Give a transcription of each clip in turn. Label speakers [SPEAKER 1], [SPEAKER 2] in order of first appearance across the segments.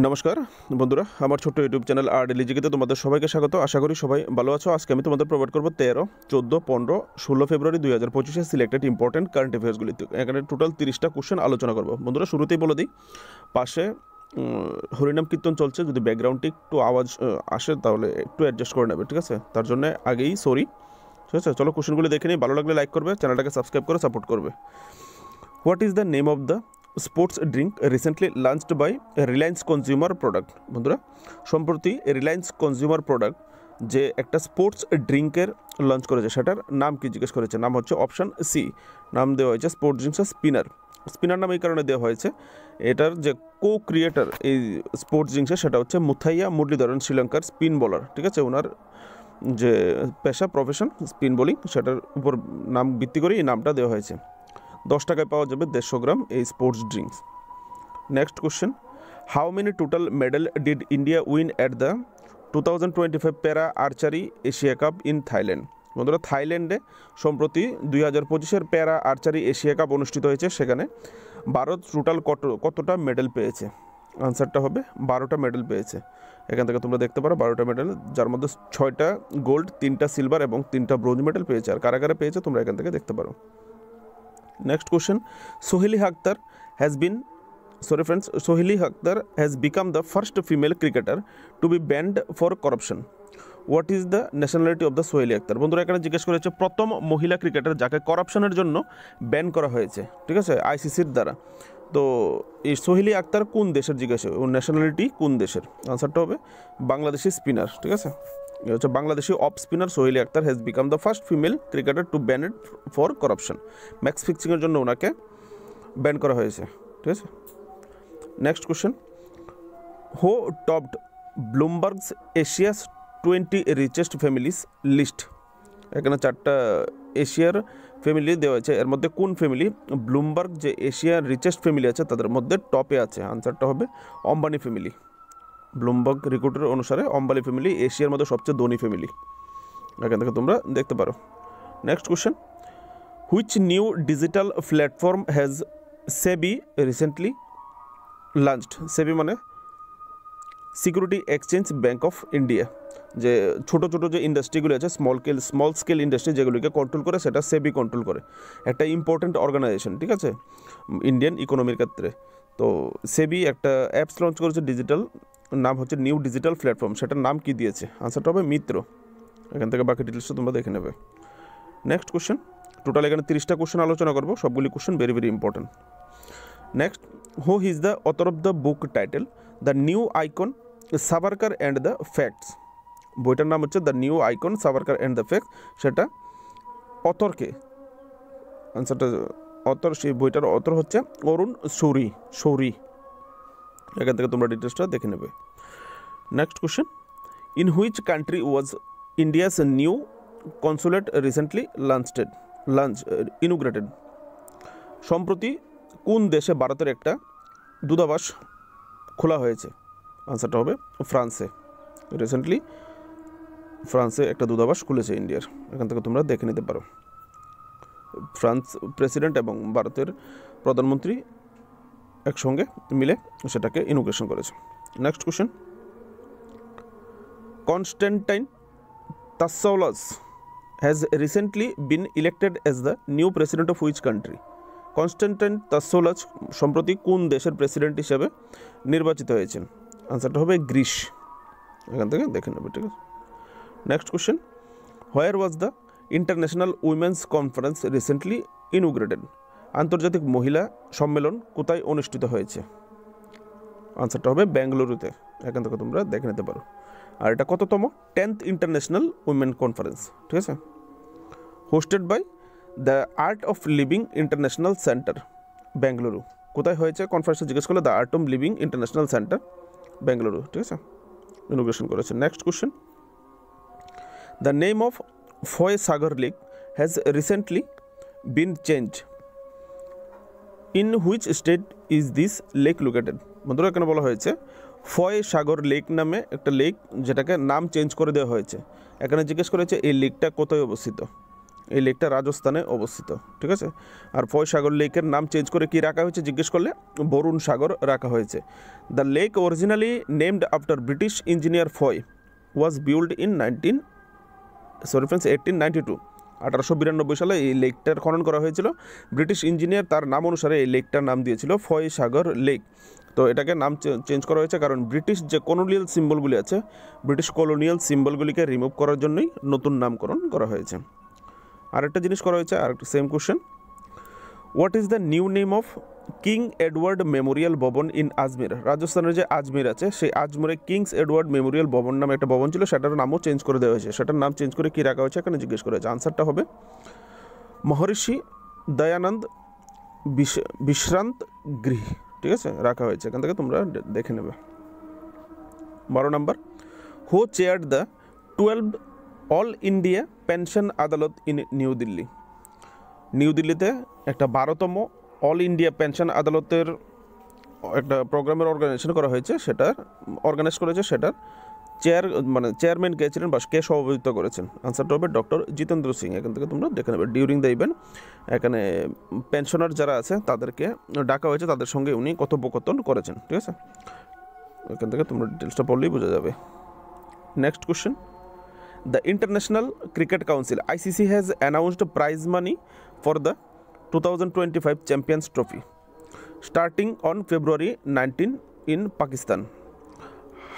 [SPEAKER 1] নমস্কার বন্ধুরা, আমার ছোট্ট ইউটিউব চ্যানেল আর.ডি.লিজিকেতে তোমাদের সবাইকে স্বাগত। আশা করি সবাই ভালো আছো। আজকে আমি তোমাদের প্রোভাইড করবো 13, 14, 15, 16 ফেব্রুয়ারি 2025 সিলেক্টেড ইম্পর্টেন্ট কারেন্ট অ্যাফেয়ার্সগুলি। এখানে টোটাল 30টা কোশ্চেন আলোচনা করবো। বন্ধুরা, শুরুতেই বলে দিই, পাশে হরিনাম কীর্তন চলছে, যদি ব্যাকগ্রাউন্ডে একটু আওয়াজ আসে তাহলে একটু অ্যাডজাস্ট করে নেবে, ঠিক আছে? তার জন্য আগেই সরি, ঠিক আছে? চলো কোশ্চেনগুলি দেখে নিই। ভালো লাগলে লাইক করবে, চ্যানেলটাকে সাবস্ক্রাইব করে সাপোর্ট করবে। What is the name of the sports drink recently launched by Reliance consumer product? বন্ধুরা, সম্প্রতি রিলায়েন্স কনজিউমার প্রোডাক্ট যে একটা স্পোর্টস ড্রিঙ্কের লঞ্চ করেছে, সেটার নাম কি জিজ্ঞেস করেছে? নাম হচ্ছে অপশান সি, নাম দেওয়া হয়েছে স্পোর্টস ড্রিঙ্কসের স্পিনার। স্পিনার নাম এই কারণে দেওয়া হয়েছে, এটার যে কো ক্রিয়েটার এই স্পোর্টস ড্রিঙ্কসের, সেটা হচ্ছে মুথাইয়া মুরলীধরন, শ্রীলঙ্কার স্পিন বোলার, ঠিক আছে? ওনার যে পেশা, প্রফেশন স্পিন বোলিং, সেটার উপর নাম ভিত্তি করে এই নামটা দেওয়া হয়েছে। 10 টাকায় পাওয়া যাবে 150 গ্রাম এই sports drinks. Next question, how many total medal did India win at the 2025 প্যারা archery Asia cup in Thailand? বন্ধুরা, থাইল্যান্ডে সম্প্রতি 2025 প্যারা আর্চারি এশিয়া কাপ অনুষ্ঠিত হয়েছে। সেখানে ভারত টোটাল কতটা মেডেল পেয়েছে? আনসারটা হবে 12টা মেডেল পেয়েছে। এখান থেকে তোমরা দেখতে পারো 12টা মেডেল, যার মধ্যে 6টা গোল্ড, 3টা সিলভার এবং 3টা ব্রোঞ্জ মেডেল পেয়েছে। আর কারা কারা পেয়েছে তোমরা এখান থেকে দেখতে পারো। Next question, Sohaili Akhtar has become the first female cricketer to be banned for corruption. What is the nationality of the Sohaili Akhtar? বন্ধুরা, এখানে জিজ্ঞেস করেছে প্রথম মহিলা ক্রিকেটার যাকে করাপশনের জন্য ব্যান করা হয়েছে, ঠিক আছে, আইসিসির দ্বারা। তো এই সোহেলি আক্তার কোন দেশের জিজ্ঞাসা, ওর ন্যাশনালিটি কোন দেশের? আনসারটা হবে বাংলাদেশি স্পিনার, ঠিক আছে? এ হচ্ছে Bangladeshi off spinner Sohely Akter has become the first female cricketer to banned for corruption. Match ফিক্সিংয়ের জন্য ওনাকে ব্যান করা হয়েছে, ঠিক আছে? Next question, who topped Bloomberg's Asia's 20 richest families list? এখানে 4টা এশিয়ার ফ্যামিলি দেওয়া হয়েছে, এর মধ্যে কোন ফ্যামিলি ব্লুমবার্গ যে এশিয়ার রিচেস্ট ফ্যামিলি আছে তাদের মধ্যে টপে আছে? আনসারটা হবে অম্বানি ফ্যামিলি। ব্লুমবার্গ রিপোর্টের অনুসারে অম্বানি ফ্যামিলি এশিয়ার মধ্যে সবচেয়ে ধনী ফ্যামিলি। এখান থেকে তোমরা দেখতে পারো। Next question, which new digital platform has SEBI recently launched? SEBI মানে security exchange bank of India. যে ছোটো ছোটো যে ইন্ডাস্ট্রিগুলো আছে, স্মল স্কেল ইন্ডাস্ট্রি যেগুলিকে কন্ট্রোল করে, সেটা সেবি কন্ট্রোল করে। একটা ইম্পর্টেন্ট অর্গানাইজেশন, ঠিক আছে, ইন্ডিয়ান ইকোনমির ক্ষেত্রে। তো সেবি একটা অ্যাপস লঞ্চ করেছে ডিজিটাল, নাম হচ্ছে নিউ ডিজিটাল প্ল্যাটফর্ম। সেটার নাম কি দিয়েছে? আনসারটা হবে মিত্র। এখান থেকে বাকি ডিটেলসটা তোমরা দেখে নেবে। নেক্সট কোশ্চেন, টোটাল এখানে 30টা কোশ্চেন আলোচনা করবো, সবগুলি question very very important. Next, who is the author of the book title the new icon Savarkar and the facts? বইটার নাম হচ্ছে the new icon Savarkar and the facts. সেটা অথরকে, আনসারটা অথর, সেই বইটার অথর হচ্ছে অরুণ শৌরি। এখান থেকে তোমরা ডিটেলসটা দেখে নেবে। Next question, in which country was India's new consulate recently ইনোগ্রেটেড? সম্প্রতি কোন দেশে ভারতের একটা দূতাবাস খোলা হয়েছে? আনসারটা হবে ফ্রান্সে। রিসেন্টলি ফ্রান্সে একটা দূতাবাস খুলেছে ইন্ডিয়ার। এখান থেকে তোমরা দেখে নিতে পারো। ফ্রান্স প্রেসিডেন্ট এবং ভারতের প্রধানমন্ত্রী একসঙ্গে মিলে সেটাকে ইনোগ্রেশন করেছে। Next question, Constantine Tasoulas has recently been elected as the new president of which country? Constantine Tasoulas সম্প্রতি কোন দেশের প্রেসিডেন্ট হিসেবে নির্বাচিত হয়েছেন? আনসারটা হবে গ্রিস। এখান থেকে দেখে নেবে, ঠিক আছে? Next question, where was the international women's conference recently ইনোগ্রেটেড? আন্তর্জাতিক মহিলা সম্মেলন কোথায় অনুষ্ঠিত হয়েছে? আনসারটা হবে বেঙ্গালুরুতে। এখান থেকে তোমরা দেখে নিতে পারো। আর এটা কততম? 10th ইন্টারন্যাশনাল উইমেন কনফারেন্স, ঠিক আছে? Hosted by the Art of Living International Centre, Bengaluru. কোথায় হয়েছে কনফারেন্সে জিজ্ঞেস করলে the Art of Living International Centre, Bengaluru, ঠিক আছে? ইনোগ্রেশন করেছে। Next question, the name of Foy Sagar lake has recently been change. In which state is this lake located? বন্ধুরা, এখানে বলা হয়েছে ফয় সাগর লেক নামে একটা লেক, যেটাকে নাম চেঞ্জ করে দেওয়া হয়েছে। এখানে জিজ্ঞেস করেছে এই লেকটা কোথায় অবস্থিত? এই লেকটা রাজস্থানে অবস্থিত, ঠিক আছে। আর ফয় সাগর লেকের নাম চেঞ্জ করে কি রাখা হয়েছে জিজ্ঞেস করলে বরুণ সাগর রাখা হয়েছে। The lake originally named after British engineer Foy was build in 1892। 1892 সালে এই লেকটার খনন করা হয়েছিল। ব্রিটিশ ইঞ্জিনিয়ার তার নাম অনুসারে এই লেকটার নাম দিয়েছিল ফয় সাগর লেক। তো এটাকে নাম চেঞ্জ করা হয়েছে কারণ ব্রিটিশ যে কলোনিয়াল সিম্বলগুলি আছে, ব্রিটিশ কলোনিয়াল সিম্বলগুলিকে রিমুভ করার জন্যই নতুন নামকরণ করা হয়েছে। আরেকটা জিনিস করা হয়েছে, আরেকটা same question, what is the new name of king Edward Memorial ভবন ইন আজমির? রাজস্থানের যে আজমির আছে সেই আজমিরে কিংস এডওয়ার্ড মেমোরিয়াল ভবন নামে একটা ভবন ছিল, সেটার নামও চেঞ্জ করে দেওয়া হয়েছে। সেটার নাম চেঞ্জ করে কী রাখা হয়েছে এখানে জিজ্ঞেস করা হয়েছে। আনসারটা হবে মহর্ষি দয়ানন্দ বিশ্রান্ত গৃহ, ঠিক আছে, রাখা হয়েছে। এখান থেকে তোমরা দেখে নেবে। 12 number, who chaired the 12 all India pension adalat in New Delhi? New দিল্লিতে একটা 12তম অল ইন্ডিয়া পেনশন আদালতের একটা প্রোগ্রামের অর্গানাইজেশন করা হয়েছে, অর্গানাইজ করেছে, সেটার চেয়ারম্যান কে ছিলেন বা কে সভাপতিত্ব করেছেন? আনসারটা হবে ডক্টর জিতেন্দ্র সিং। এখান থেকে তোমরা দেখে নেবে। ডিউরিং দ্য ইভেন্ট এখানে পেনশনার যারা আছে তাদেরকে ডাকা হয়েছে, তাদের সঙ্গে উনি কথোপকথন করেছেন, ঠিক আছে। এখান থেকে তোমরা ডিটেলসটা পড়লেই বোঝা যাবে। Next question, the International Cricket Council ICC has announced prize money for the 2025 Champions Trophy starting on February 19 in Pakistan.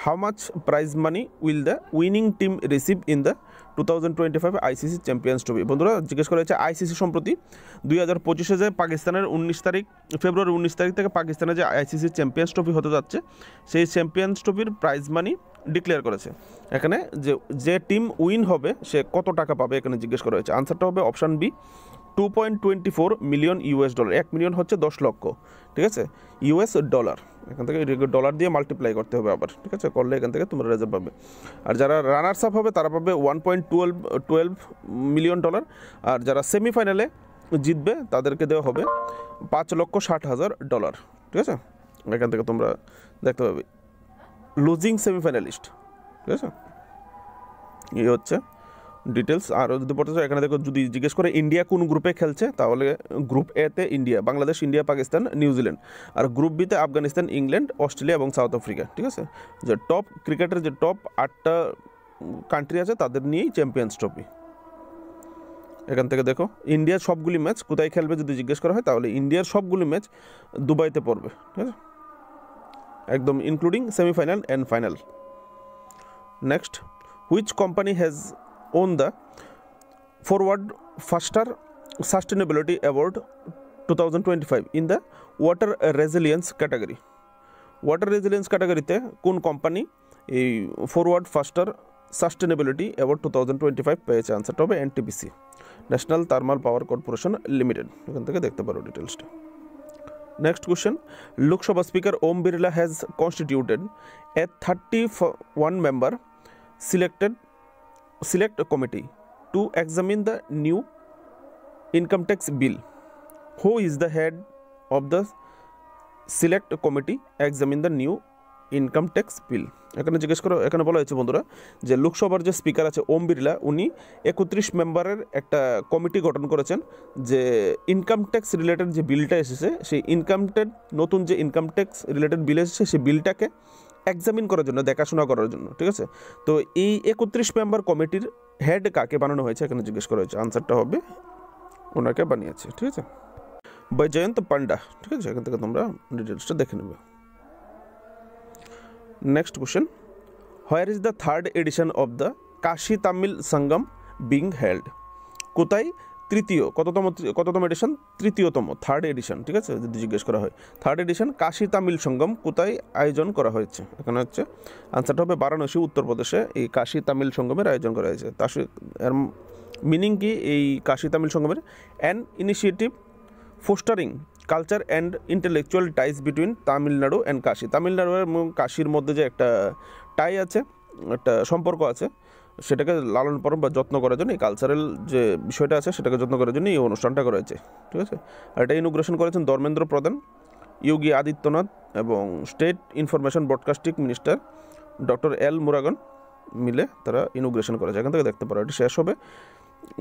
[SPEAKER 1] How much prize money will the winning team receive in the 2025 ICC Champions Trophy? বন্ধুরা জিজ্ঞেস করা হয়েছে ICC সম্প্রতি 2025-এ যে পাকিস্তানের ফেব্রুয়ারি 19 তারিখ থেকে পাকিস্তানে যে আইসিসি চ্যাম্পিয়ন্স ট্রফি হতে যাচ্ছে সেই চ্যাম্পিয়ন্স ট্রফির প্রাইজ মানি ডিক্লেয়ার করেছে। এখানে যে টিম উইন হবে সে কত টাকা পাবে এখানে জিজ্ঞেস করা হয়েছে। আনসারটা হবে অপশান বি, $2.24 মিলিয়ন। 1 মিলিয়ন হচ্ছে 10 লক্ষ, ঠিক আছে, ইউএস ডলার। এখান থেকে ডলার দিয়ে মাল্টিপ্লাই করতে হবে আবার, ঠিক আছে, করলে এখান থেকে তোমরা রেজাল্ট পাবে। আর যারা রানার্স আপ হবে তারা পাবে $1.12 মিলিয়ন। আর যারা সেমিফাইনালে জিতবে তাদেরকে দেওয়া হবে $5,60,000, ঠিক আছে। এখান থেকে তোমরা দেখতে পাবে লুজিং সেমিফাইনালিস্ট, ঠিক আছে। এই হচ্ছে ডিটেলস। আর যদি পড়তে চাও এখানে দেখো, যদি জিজ্ঞেস করে ইন্ডিয়া কোন গ্রুপে খেলছে তাহলে গ্রুপ এতে India, Bangladesh, India, Pakistan, New Zealand. আর গ্রুপ বিতে আফগানিস্তান, ইংল্যান্ড, অস্ট্রেলিয়া এবং সাউথ আফ্রিকা, ঠিক আছে। যে টপ ক্রিকেটের যে টপ 8টা কান্ট্রি আছে তাদের নিয়েই চ্যাম্পিয়ন্স ট্রফি। এখান থেকে দেখো ইন্ডিয়ার সবগুলি ম্যাচ কোথায় খেলবে যদি জিজ্ঞেস করা হয় তাহলে ইন্ডিয়ার সবগুলি ম্যাচ দুবাইতে পড়বে, ঠিক আছে, একদম including semifinal and final. Next, which company has won the forward ফাস্টার sustainability award 2025 in the water resilience category? Water resilience ক্যাটাগরিতে কোন কোম্পানি এই ফরওয়ার্ড ফাস্টার সাস্টেনেবিলিটি অ্যাওয়ার্ড 2025 পেয়েছে? আনসারটা হবে NTPC, national thermal power corporation limited. এখান থেকে দেখতে পারো ডিটেলসটা। Next question, Lok Sabha speaker Om Birla has constituted A 31 member select committee to examine the new income tax bill. Who is the head of the select committee examine the new income tax bill? এখানে জিজ্ঞেস করো, এখানে বলা হয়েছে বন্ধুরা যে লোকসভার যে স্পিকার আছে ওম বিড়লা, উনি 31 মেম্বারের একটা কমিটি গঠন করেছেন যে ইনকাম ট্যাক্স রিলেটেড যে বিলটা এসেছে সেই নতুন যে ইনকাম ট্যাক্স রিলেটেড বিল এসেছে সেই বিলটাকে এক্সামিন করার জন্য, দেখাশোনা করার জন্য, ঠিক আছে। তো এই 31 মেম্বার কমিটির হেড কাকে বানানো হয়েছে এখানে জিজ্ঞেস করা হয়েছে। আনসারটা হবে ওনাকে বানিয়েছে, ঠিক আছে, বৈজয়ন্ত পান্ডা, ঠিক আছে। এখান থেকে তোমরা ডিটেলসটা দেখে নেবে। Next question, where is the 3rd edition of the Kashi Tamil Sangam being held? কোথায় কততম এডিশন? 3য়তম, 3rd এডিশন, ঠিক আছে, যদি জিজ্ঞেস করা হয়। 3rd এডিশন কাশী তামিল সঙ্গম কোথায় আয়োজন করা হয়েছে? এখানে হচ্ছে আনসারটা হবে বারাণসী, উত্তরপ্রদেশে এই কাশী তামিল সঙ্গমের আয়োজন করা হয়েছে। এর মিনিং কি? এই কাশী তামিল সঙ্গমের an initiative fostering culture and intellectual ties between Tamil Nadu and Kashi. Tamil Nadu এবং কাশীর মধ্যে যে একটা টাই আছে, একটা সম্পর্ক আছে, সেটাকে লালন পালন বা যত্ন করার জন্য এই কালচারাল যে বিষয়টা আছে সেটাকে যত্ন করার জন্য এই অনুষ্ঠানটা করা হয়েছে, ঠিক আছে। আর এটা ইনোগ্রেশন করেছেন ধর্মেন্দ্র প্রধান, যোগী আদিত্যনাথ এবং state information broadcasting minister doctor L Murugan মিলে তারা ইনোগ্রেশন করেছে। এখান থেকে দেখতে পারো। এটি শেষ হবে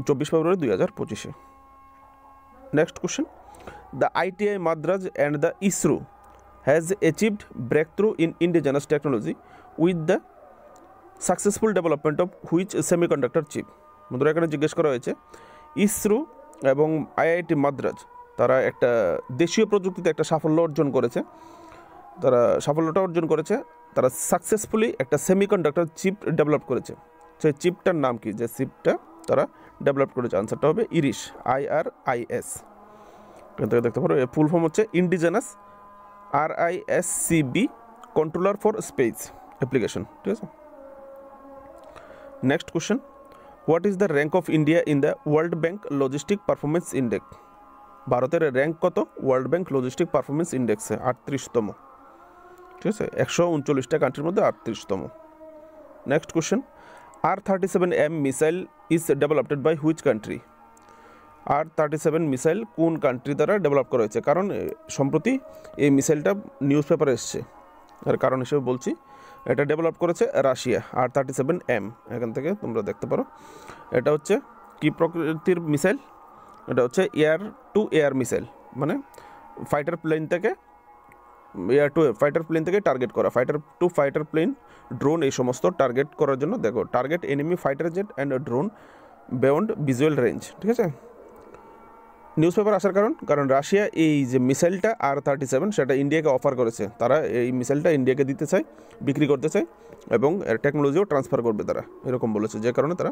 [SPEAKER 1] 24 ফেব্রুয়ারি 2025-এ। Next question, the ITI Madras and the ISRO has achieved breakthrough in indigenous technology with the successful development of which semiconductor chip. বন্ধুরা এখানে জিজ্ঞেস করা হয়েছে ইসরো এবং IIT মাদ্রাজ তারা একটা দেশীয় প্রযুক্তিতে একটা সাফল্য অর্জন করেছে। তারা সাকসেসফুলি একটা সেমিকন্ডাক্টর চিপ ডেভেলপ করেছে। সেই চিপটার নাম কি, যে চিপটা তারা ডেভেলপ করেছে? আনসারটা হবে ইরিশ, IRIS। এখান থেকে দেখতে পারো এর ফুল ফর্ম হচ্ছে indigenous RISCB controller for space application. ঠিক আছে। Next question, what is the rank of India in the world bank logistic performance index? ভারতের র্যাঙ্ক কত ওয়ার্ল্ড ব্যাংক লজিস্টিক পারফরমেন্স ইন্ডেক্সে? 38তম। ঠিক আছে, 139টা কান্ট্রির মধ্যে 38তম। Next question, R-37M missile is developed by which country? R-37 missile কোন কান্ট্রি দ্বারা ডেভেলপ করা হয়েছে? কারণ সম্প্রতি এই মিসাইলটা নিউজ পেপারে এসছে, আর কারণ হিসেবে বলছি এটা ডেভেলপ করেছে রাশিয়া। R-37M এখান থেকে তোমরা দেখতে পারো। এটা হচ্ছে কি প্রকৃতির মিসাইল? এটা হচ্ছে এয়ার টু এয়ার মিসাইল, মানে ফাইটার প্লেন থেকে টার্গেট করা, fighter to fighter plane, drone, এই সমস্ত টার্গেট করার জন্য। দেখো, target enemy fighter jet and drone beyond visual range. ঠিক আছে, নিউজ পেপার আসার কারণ রাশিয়া এই যে মিসাইলটা R-37 সেটা ইন্ডিয়াকে অফার করেছে। তারা এই মিসাইলটা ইন্ডিয়াকে দিতে চায়, বিক্রি করতে চায়, এবং এর টেকনোলজিও ট্রান্সফার করবে তারা, এরকম বলেছে, যে কারণে তারা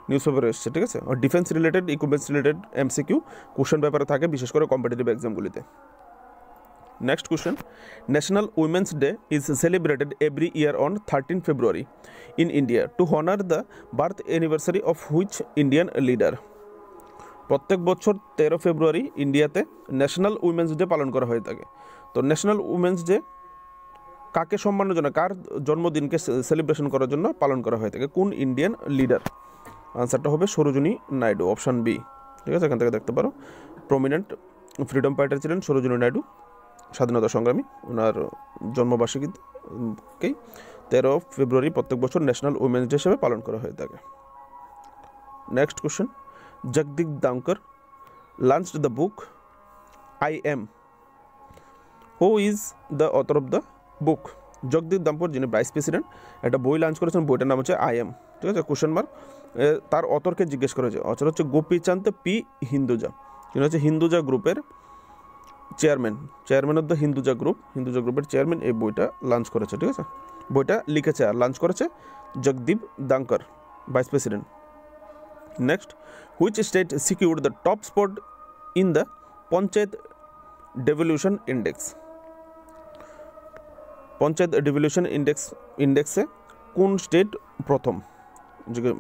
[SPEAKER 1] নিউজ পেপারে এসছে। ঠিক আছে, আর defence related, equipments related MCQ question পেপারে থাকে, বিশেষ করে কম্পিটিটিভ এক্সামগুলিতে। Next question, national women's day is celebrated every year on 13 February in India to honour the birth anniversary of which Indian leader? প্রত্যেক বছর 13 ফেব্রুয়ারি ইন্ডিয়াতে ন্যাশনাল উইমেন্স ডে পালন করা হয়ে থাকে। তো ন্যাশনাল উইমেন্স ডে কাকে সম্মানের জন্য, কার জন্মদিনকে সেলিব্রেশন করার জন্য পালন করা হয়ে থাকে? কোন ইন্ডিয়ান লিডার? আনসারটা হবে সরোজিনী নাইডু, অপশান বি। ঠিক আছে, এখান থেকে দেখতে পারো প্রমিনেন্ট ফ্রিডম ফাইটার ছিলেন সরোজিনী নাইডু, স্বাধীনতা সংগ্রামী। ওনার জন্মবার্ষিকীকেই 13 ফেব্রুয়ারি প্রত্যেক বছর ন্যাশনাল উইমেন্স ডে হিসেবে পালন করা হয়ে থাকে। Next question, Jagdeep Dhankhar launched the book I Am. Who is the author of the book? Jagdeep Dhankhar যিনি ভাইস প্রেসিডেন্ট, একটা বই লঞ্চ করেছেন, বইটার নাম হচ্ছে I Am। ঠিক আছে, কোশ্চেন মার্ক। তার অথরকে জিজ্ঞেস করেছে, অথর হচ্ছে গোপীচাঁদ পি হিন্দুজা, যিনি হচ্ছে হিন্দুজা গ্রুপের চেয়ারম্যান অফ দ্য হিন্দুজা গ্রুপের চেয়ারম্যান এই বইটা লঞ্চ করেছে। ঠিক আছে, বইটা লিখেছে আর লঞ্চ করেছে Jagdeep Dhankhar, vice president. Next, which state secured the top spot in the panchayat devolution index? Panchayat devolution ইন্ডেক্সে কোন স্টেট প্রথম?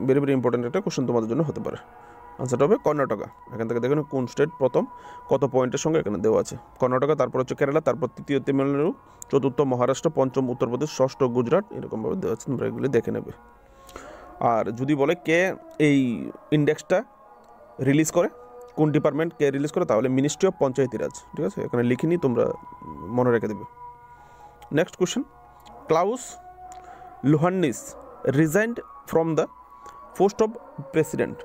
[SPEAKER 1] ভেরি ভেরি ইম্পর্টেন্ট একটা কোশ্চেন তোমাদের জন্য হতে পারে। আনসারটা হবে কর্ণাটকা। এখান থেকে দেখেন কোন স্টেট প্রথম, কত পয়েন্টের সঙ্গে এখানে দেওয়া আছে। কর্ণাটকা, তারপর হচ্ছে কেরালা, তারপর তৃতীয় তামিলনাড়ু, চতুর্থ মহারাষ্ট্র, পঞ্চম উত্তরপ্রদেশ, ষষ্ঠ গুজরাট, এরকমভাবে দেওয়া আছে, তোমরা এগুলি দেখে নেবে। আর যদি বলে কে এই ইন্ডেক্সটা রিলিজ করে, কোন ডিপার্টমেন্ট কে রিলিজ করে, তাহলে মিনিস্ট্রি অফ পঞ্চায়েতি রাজ। ঠিক আছে, এখানে লিখিনি, তোমরা মনে রেখে দেবে। Next question, Klaus Iohannis resigned from the post of president.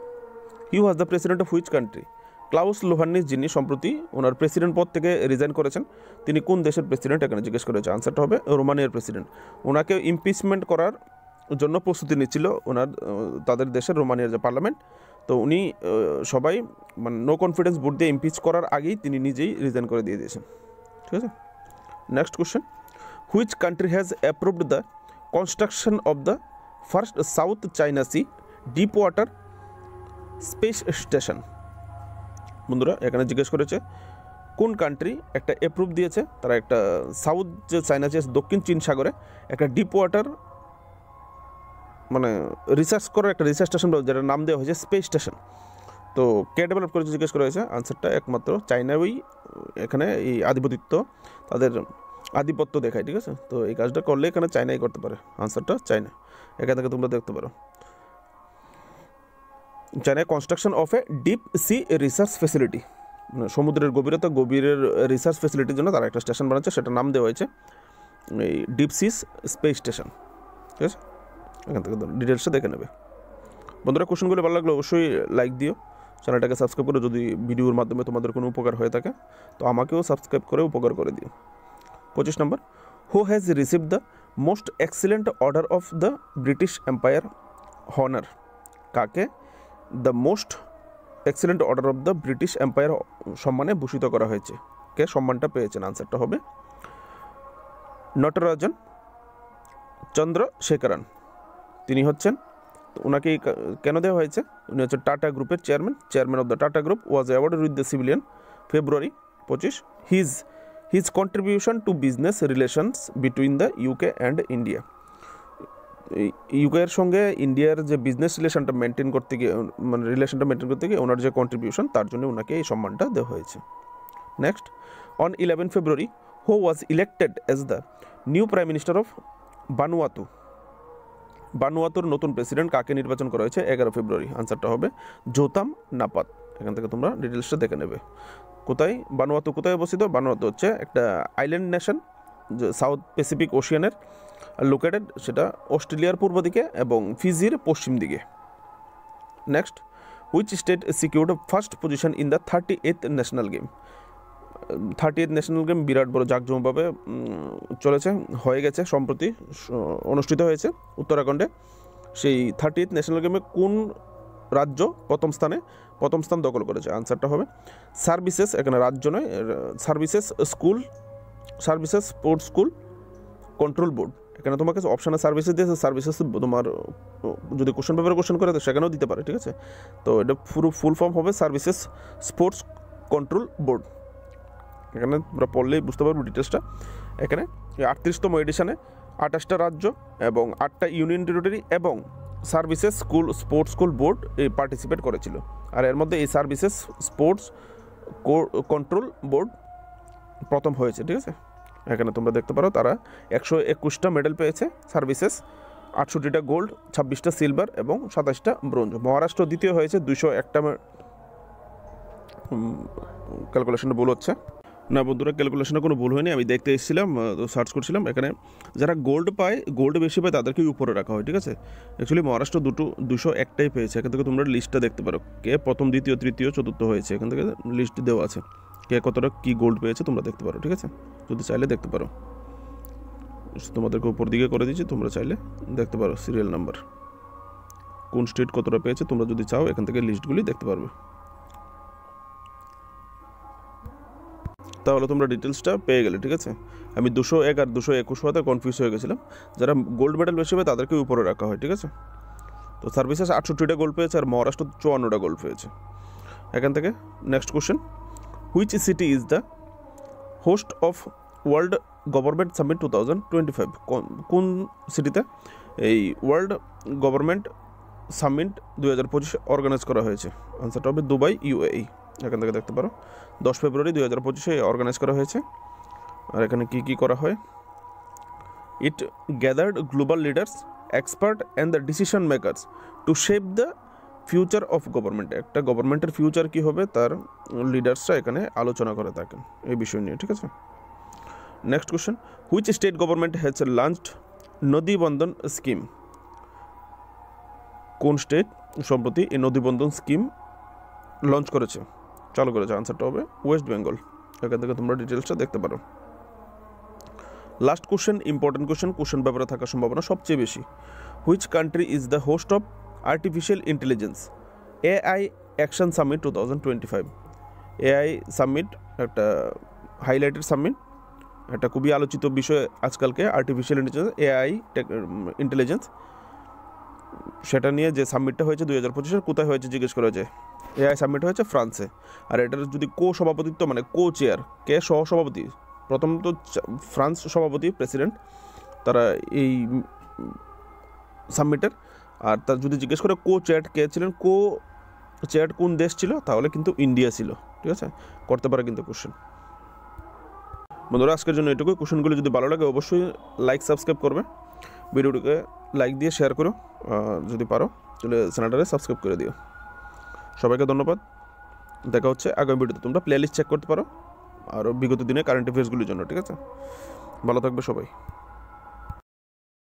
[SPEAKER 1] He was the president of which country? Klaus Iohannis যিনি সম্প্রতি ওনার প্রেসিডেন্ট পদ থেকে রিজাইন করেছেন, তিনি কোন দেশের প্রেসিডেন্ট? এখানে জিজ্ঞেস করেছে। আনসারটা হবে রোমানিয়ার প্রেসিডেন্ট। ওনাকে ইমপিচমেন্ট করার জন্য প্রস্তুতি নিচ্ছিল তাদের দেশের রোমানিয়ার যে পার্লামেন্ট। তো উনি সবাই মানে নো কনফিডেন্স ভোট দিয়ে ইমপিচ করার আগেই তিনি নিজেই রিজাইন করে দিয়ে দিয়েছেন। ঠিক আছে, next question, which country has approved the construction of the first South China Sea deep water space station? বন্ধুরা এখানে জিজ্ঞেস করেছে কোন কান্ট্রি একটা অ্যাপ্রুভ দিয়েছে, তারা একটা সাউথ যে চায়না সি দক্ষিণ চীন সাগরে একটা ডিপ ওয়াটার মানে রিসার্চ করার একটা রিসার্চ স্টেশন, যেটার নাম দেওয়া হয়েছে স্পেস স্টেশন। তো কে ডেভেলপ করেছে জিজ্ঞেস করা হয়েছে। আনসারটা একমাত্র চায়নাই এখানে এই তাদের আধিপত্য দেখায়। ঠিক আছে, তো এই কাজটা করলে এখানে চায়নাই করতে পারে। আনসারটা চায়না। এখান থেকে তোমরা দেখতে পারো China construction of a deep sea research facility, মানে সমুদ্রের গভীরের রিসার্চ ফেসিলিটির জন্য তারা একটা স্টেশন বানাচ্ছে, সেটার নাম দেওয়া হয়েছে এই ডিপ সি স্পেস স্টেশন। ঠিক আছে, এখান থেকে ডিটেলসটা দেখে নেবে। বন্ধুরা কোশ্চেনগুলো ভালো লাগলে অবশ্যই লাইক দিও, চ্যানেলটাকে সাবস্ক্রাইব করো যদি ভিডিওর মাধ্যমে তোমাদের কোনো উপকার হয়ে থাকে, তো আমাকেও সাবস্ক্রাইব করে উপকার করে দিও। 25 number, who has receive the most excellent order of the British Empire honour? কাকে the most excellent order of the British Empire সম্মানে ভূষিত করা হয়েছে? কে সম্মানটা পেয়েছেন? আনসারটা হবে নটরাজন চন্দ্রশেখরন। তিনি হচ্ছেন, ওনাকে কেন দেওয়া হয়েছে? উনি হচ্ছে টাটা গ্রুপের chairman of the Tata group was awarded with the civilian February 25। His contribution to business relations between the UK and India. ইউকের সঙ্গে ইন্ডিয়ার যে বিজনেস রিলেশনটা মেনটেন করতে গিয়ে, মানে রিলেশনটা মেনটেন করতে গিয়ে ওনার যে কন্ট্রিবিউশন, তার জন্য ওনাকে এই সম্মানটা দেওয়া হয়েছে। Next, on 11 February who was elected as the new prime minister of Vanuatu? বানুয়াতুর নতুন প্রেসিডেন্ট কাকে নির্বাচন করা হয়েছে 11 ফেব্রুয়ারি? আনসারটা হবে জোতাম নাপাত। এখান থেকে তোমরা ডিটেলসটা দেখে নেবে। কোথায় বানুয়াতু, কোথায় অবস্থিত? বানুয়াতু হচ্ছে একটা আইল্যান্ড নেশন, যে সাউথ প্যাসিফিক ওশিয়ানের লোকেটেড, সেটা অস্ট্রেলিয়ার পূর্ব দিকে এবং ফিজির পশ্চিম দিকে। Next, which state secured first position in the 38th national game? 38th national game বিরাট বড় জাঁকজমকভাবে চলেছে, হয়ে গেছে, সম্প্রতি অনুষ্ঠিত হয়েছে উত্তরাখণ্ডে। সেই 38th ন্যাশনাল গেমে কোন রাজ্য প্রথম স্থান দখল করেছে? আনসারটা হবে সার্ভিসেস, এখানে রাজ্য নয়, services sports school control board. এখানে তোমাকে অপশানে সার্ভিসেস দিয়েছে, সার্ভিসেস তোমার যদি কোশ্চেন পেপারে কোশ্চেন করে তো সেখানেও দিতে পারে, ঠিক আছে? তো এটা পুরো ফুল ফর্ম হবে সার্ভিসেস স্পোর্টস কন্ট্রোল বোর্ড। এখানে তোমরা পড়লেই বুঝতে পারবো ডিটেলসটা। এখানে 38তম এডিশনে 28টা রাজ্য এবং 8টা ইউনিয়ন টেরিটরি এবং services sports school board participate করেছিল। আর এর মধ্যে এই সার্ভিসেস স্পোর্টস কন্ট্রোল বোর্ড প্রথম হয়েছে, ঠিক আছে? এখানে তোমরা দেখতে পারো তারা 121টা মেডেল পেয়েছে সার্ভিসেস, 68টা গোল্ড, 26টা সিলভার এবং 27টা ব্রোঞ্জ। মহারাষ্ট্র দ্বিতীয় হয়েছে, 201টা। ক্যালকুলেশনটা ভুল হচ্ছে না বন্ধুরা, ক্যালকুলেশনে কোনো ভুল হয়নি, আমি দেখতে এসেছিলাম, সার্চ করছিলাম। এখানে যারা গোল্ড বেশি পায় তাদেরকেই উপরে রাখা হয়, ঠিক আছে? অ্যাকচুয়ালি মহারাষ্ট্র 201টাই পেয়েছে। এখান থেকে তোমরা লিস্টটা দেখতে পারো, কে প্রথম, দ্বিতীয়, তৃতীয়, চতুর্থ হয়েছে। এখান থেকে লিস্ট দেওয়া আছে, কে কতটা কী গোল্ড পেয়েছে তোমরা দেখতে পারো, ঠিক আছে? যদি চাইলে দেখতে পারো, তোমাদেরকে উপর দিকে করে দিচ্ছি, তোমরা চাইলে দেখতে পারো সিরিয়াল নাম্বার, কোন স্টেট কতটা পেয়েছে। তোমরা যদি চাও এখান থেকে লিস্টগুলি দেখতে পারবে, তাহলে তোমরা ডিটেলসটা পেয়ে গেলে, ঠিক আছে? আমি 201 আর 221 হওয়াতে কনফিউজ হয়ে গেছিলাম। যারা গোল্ড মেডেল বেশি হবে তাদেরকে উপরে রাখা হয়, ঠিক আছে? তো সার্ভিসেস 68টা গোল্ড পেয়েছে আর মহারাষ্ট্র 54টা গোল্ড পেয়েছে। এখান থেকে next question, which city is the host of world government summit 2025? কোন সিটিতে এই ওয়ার্ল্ড গভর্নমেন্ট সামিট 2025 অর্গানাইজ করা হয়েছে? আনসারটা হবে দুবাই, UAE। এখান থেকে দেখতে পারো 10 ফেব্রুয়ারি 2025 অর্গানাইজ করা হয়েছে। আর এখানে কি করা হয়? It gathered global leaders, expert and the decision makers to shape the future of government. একটা গভর্নমেন্টের ফিউচার কী হবে তার লিডার্সরা এখানে আলোচনা করে থাকেন এই বিষয় নিয়ে, ঠিক আছে? Next question, which state government has launched নদী বন্ধন স্কিম? কোন স্টেট সম্প্রতি এই নদী বন্ধন স্কিম লঞ্চ করেছে, চালু করেছে? আনসারটা হবে ওয়েস্ট বেঙ্গল। এখান থেকে তোমরা ডিটেলসটা দেখতে পারো। লাস্ট কোশ্চেন, ইম্পর্টেন্ট কোশ্চেন পেপারে থাকার সম্ভাবনা সবচেয়ে বেশি। Which country is the host of artificial intelligence AI action summit 2025? AI summit একটা হাইলাইটেড সামিট, একটা খুবই আলোচিত বিষয় আজকালকে, আর্টিফিশিয়াল ইন্টেলিজেন্স। সেটা নিয়ে যে সামিটটা হয়েছে 2025 কোথায় হয়েছে জিজ্ঞেস করা যায়। AI সামিট হয়েছে ফ্রান্সে। আর এটার যদি সভাপতিত্ব, মানে চেয়ার, কে সহসভাপতি? প্রথম তো ফ্রান্স সভাপতি, প্রেসিডেন্ট, তারা এই সামিটের। আর তার যদি জিজ্ঞেস করে চেয়ার কে ছিলেন, চেয়ার কোন দেশ ছিল, তাহলে কিন্তু ইন্ডিয়া ছিল, ঠিক আছে? করতে পারে কিন্তু কোশ্চেন। বন্ধুরা আজকের জন্য এটুকুই। কোশ্চেনগুলো যদি ভালো লাগে অবশ্যই লাইক সাবস্ক্রাইব করবে, ভিডিওটিকে লাইক দিয়ে শেয়ার করো, যদি পারো তাহলে চ্যানেলটাকে সাবস্ক্রাইব করে দিও। সবাইকে ধন্যবাদ, দেখা হচ্ছে আগামী ভিডিওতে। তোমরা প্লেলিস্ট চেক করতে পারো আরও বিগত দিনে কারেন্ট অ্যাফেয়ার্সগুলির জন্য, ঠিক আছে? ভালো থাকবে সবাই।